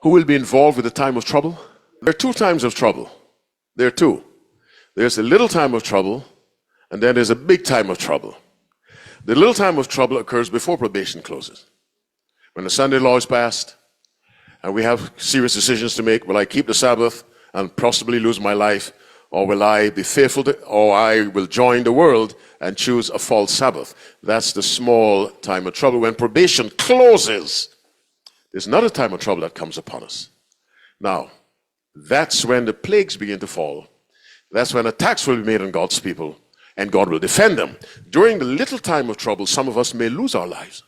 Who will be involved with the time of trouble? There are two times of trouble. There are two. There's a little time of trouble, and then there's a big time of trouble. The little time of trouble occurs before probation closes. When the Sunday law is passed, and we have serious decisions to make. Will I keep the Sabbath and possibly lose my life? Or will I be faithful to, or I will join the world and choose a false Sabbath? That's the small time of trouble. When probation closes, there's another time of trouble that comes upon us. Now, that's when the plagues begin to fall. That's when attacks will be made on God's people, and God will defend them. During the little time of trouble, some of us may lose our lives.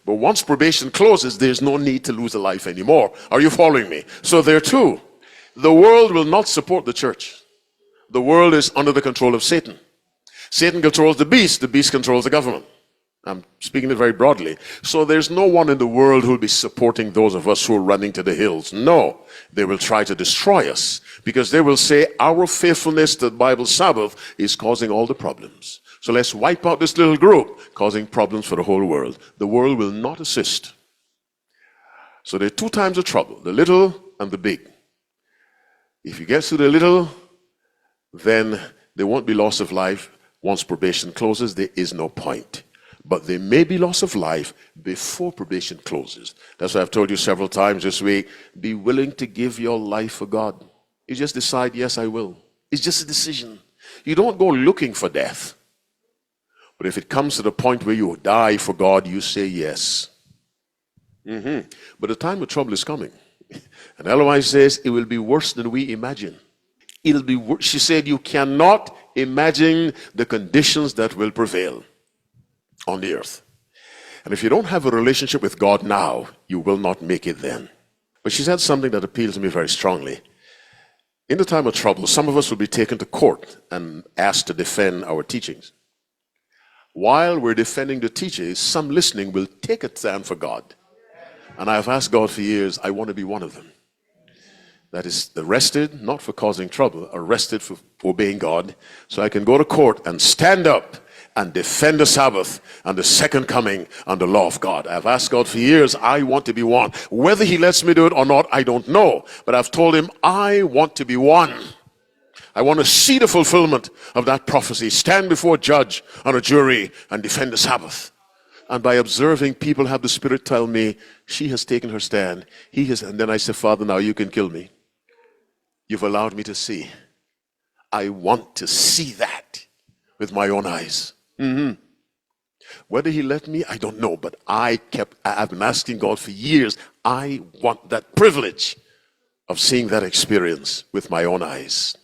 But once probation closes, there's no need to lose a life anymore. Are you following me? So there too, the world will not support the church. The world is under the control of Satan. Satan controls the beast controls the government. I'm speaking it very broadly. So there's no one in the world who will be supporting those of us who are running to the hills. No, they will try to destroy us because they will say our faithfulness to the Bible Sabbath is causing all the problems. So let's wipe out this little group causing problems for the whole world. The world will not assist. So there are two times of trouble, the little and the big. If you get to the little, then there won't be loss of life. Once probation closes, there is no point. But there may be loss of life before probation closes. That's why I've told you several times this week, be willing to give your life for God. You just decide, yes, I will. It's just a decision. You don't go looking for death. But if it comes to the point where you die for God, you say yes. But the time of trouble is coming. And Ellen White says it will be worse than we imagine. It'll be worse. She said you cannot imagine the conditions that will prevail on the earth. And if you don't have a relationship with God now, you will not make it then. But she said something that appealed to me very strongly. In the time of trouble, some of us will be taken to court and asked to defend our teachings. While we're defending the teachings, some listening will take a stand for God. And I've asked God for years, I want to be one of them. That is arrested, not for causing trouble, arrested for obeying God, so I can go to court and stand up and defend the Sabbath and the second coming and the law of God. I've asked God for years, I want to be one. Whether he lets me do it or not, I don't know. But I've told him, I want to be one. I want to see the fulfillment of that prophecy, stand before a judge and a jury and defend the Sabbath. And by observing, people have the Spirit tell me, she has taken her stand. He has, and then I say, Father, now you can kill me. You've allowed me to see. I want to see that with my own eyes. Whether he let me, I don't know, but I've been asking God for years, I want that privilege of seeing that experience with my own eyes.